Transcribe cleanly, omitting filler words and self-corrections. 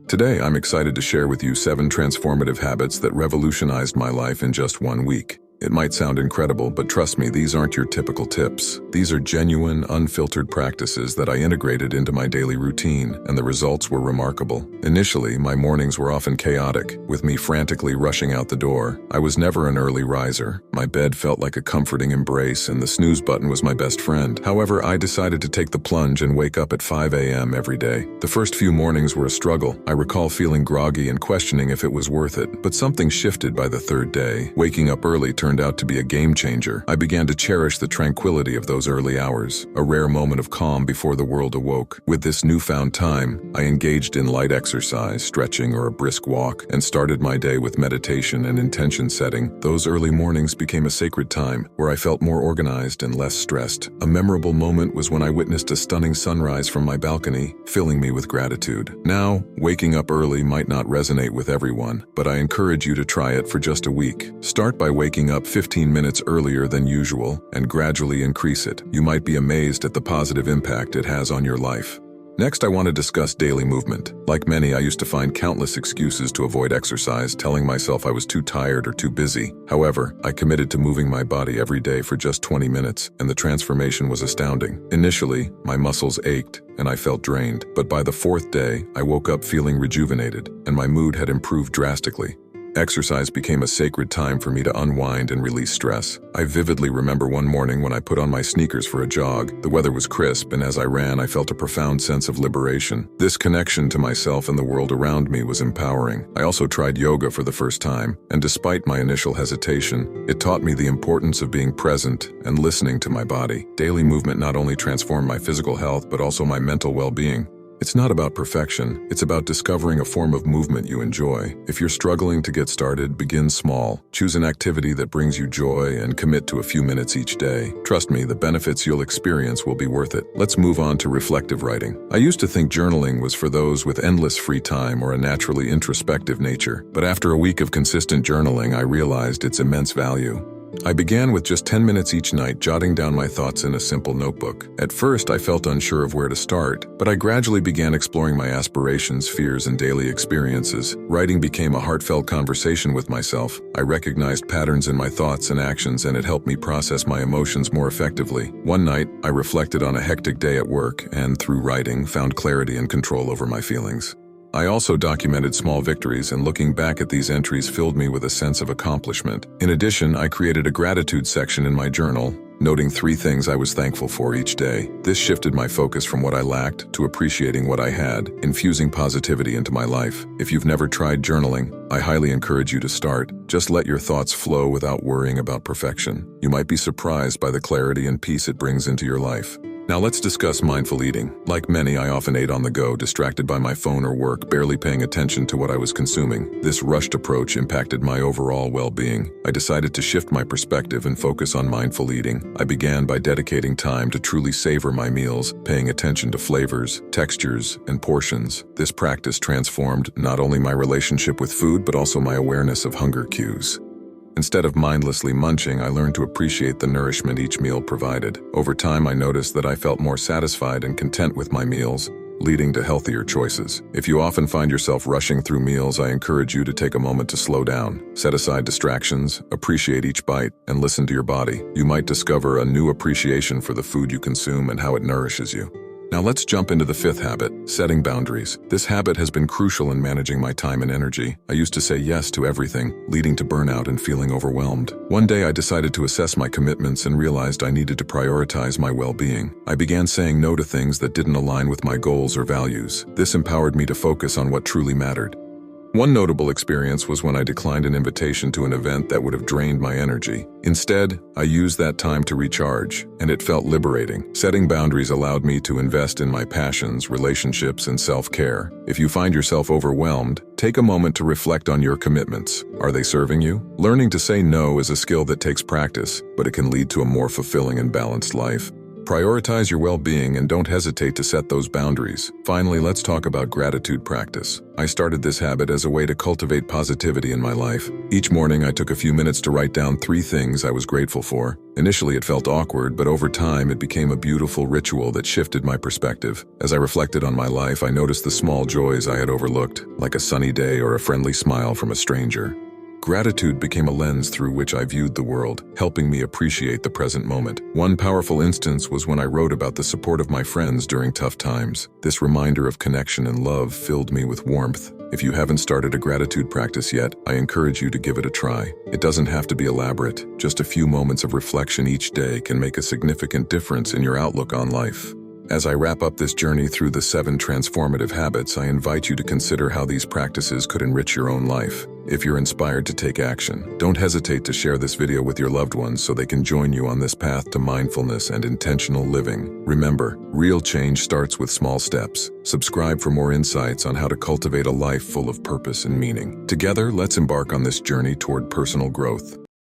Today, I'm excited to share with you 7 transformative habits that revolutionized my life in just 1 week. It might sound incredible, but trust me, these aren't your typical tips. These are genuine, unfiltered practices that I integrated into my daily routine, and the results were remarkable. Initially, my mornings were often chaotic, with me frantically rushing out the door. I was never an early riser. My bed felt like a comforting embrace, and the snooze button was my best friend. However, I decided to take the plunge and wake up at 5 a.m. every day. The first few mornings were a struggle. I recall feeling groggy and questioning if it was worth it, but something shifted by the 3rd day. Waking up early turned out to be a game changer. I began to cherish the tranquility of those early hours, a rare moment of calm before the world awoke. With this newfound time, I engaged in light exercise, stretching, or a brisk walk, and started my day with meditation and intention setting. Those early mornings became a sacred time, where I felt more organized and less stressed. A memorable moment was when I witnessed a stunning sunrise from my balcony, filling me with gratitude. Now, waking up early might not resonate with everyone, but I encourage you to try it for just a week. Start by waking up 15 minutes earlier than usual and gradually increase it. You might be amazed at the positive impact it has on your life. Next, I want to discuss daily movement. Like many, I used to find countless excuses to avoid exercise, telling myself I was too tired or too busy. However, I committed to moving my body every day for just 20 minutes, and the transformation was astounding. Initially, my muscles ached, and I felt drained. But by the 4th day, I woke up feeling rejuvenated, and my mood had improved drastically. Exercise became a sacred time for me to unwind and release stress. I vividly remember one morning when I put on my sneakers for a jog. The weather was crisp, and as I ran, I felt a profound sense of liberation. This connection to myself and the world around me was empowering. I also tried yoga for the first time, and despite my initial hesitation, it taught me the importance of being present and listening to my body. Daily movement not only transformed my physical health, but also my mental well-being. It's not about perfection, it's about discovering a form of movement you enjoy. If you're struggling to get started, begin small. Choose an activity that brings you joy and commit to a few minutes each day. Trust me, the benefits you'll experience will be worth it. Let's move on to reflective writing. I used to think journaling was for those with endless free time or a naturally introspective nature, but after a week of consistent journaling, I realized its immense value. I began with just 10 minutes each night, jotting down my thoughts in a simple notebook. At first, I felt unsure of where to start, but I gradually began exploring my aspirations, fears, and daily experiences. Writing became a heartfelt conversation with myself. I recognized patterns in my thoughts and actions, and it helped me process my emotions more effectively. One night, I reflected on a hectic day at work, and through writing, found clarity and control over my feelings. I also documented small victories, and looking back at these entries filled me with a sense of accomplishment. In addition, I created a gratitude section in my journal, noting 3 things I was thankful for each day. This shifted my focus from what I lacked to appreciating what I had, infusing positivity into my life. If you've never tried journaling, I highly encourage you to start. Just let your thoughts flow without worrying about perfection. You might be surprised by the clarity and peace it brings into your life. Now let's discuss mindful eating. Like many, I often ate on the go, distracted by my phone or work, barely paying attention to what I was consuming. This rushed approach impacted my overall well-being. I decided to shift my perspective and focus on mindful eating. I began by dedicating time to truly savor my meals, paying attention to flavors, textures, and portions. This practice transformed not only my relationship with food, but also my awareness of hunger cues. Instead of mindlessly munching, I learned to appreciate the nourishment each meal provided. Over time, I noticed that I felt more satisfied and content with my meals, leading to healthier choices. If you often find yourself rushing through meals, I encourage you to take a moment to slow down. Set aside distractions, appreciate each bite, and listen to your body. You might discover a new appreciation for the food you consume and how it nourishes you. Now let's jump into the 5th habit, setting boundaries. This habit has been crucial in managing my time and energy. I used to say yes to everything, leading to burnout and feeling overwhelmed. One day I decided to assess my commitments and realized I needed to prioritize my well-being. I began saying no to things that didn't align with my goals or values. This empowered me to focus on what truly mattered. One notable experience was when I declined an invitation to an event that would have drained my energy. Instead, I used that time to recharge, and it felt liberating. Setting boundaries allowed me to invest in my passions, relationships, and self-care. If you find yourself overwhelmed, take a moment to reflect on your commitments. Are they serving you? Learning to say no is a skill that takes practice, but it can lead to a more fulfilling and balanced life. Prioritize your well-being and don't hesitate to set those boundaries. Finally, let's talk about gratitude practice. I started this habit as a way to cultivate positivity in my life. Each morning, I took a few minutes to write down 3 things I was grateful for. Initially, it felt awkward, but over time, it became a beautiful ritual that shifted my perspective. As I reflected on my life, I noticed the small joys I had overlooked, like a sunny day or a friendly smile from a stranger. Gratitude became a lens through which I viewed the world, helping me appreciate the present moment. One powerful instance was when I wrote about the support of my friends during tough times. This reminder of connection and love filled me with warmth. If you haven't started a gratitude practice yet, I encourage you to give it a try. It doesn't have to be elaborate. Just a few moments of reflection each day can make a significant difference in your outlook on life. As I wrap up this journey through the 7 transformative habits, I invite you to consider how these practices could enrich your own life. If you're inspired to take action, don't hesitate to share this video with your loved ones so they can join you on this path to mindfulness and intentional living. Remember, real change starts with small steps. Subscribe for more insights on how to cultivate a life full of purpose and meaning. Together, let's embark on this journey toward personal growth.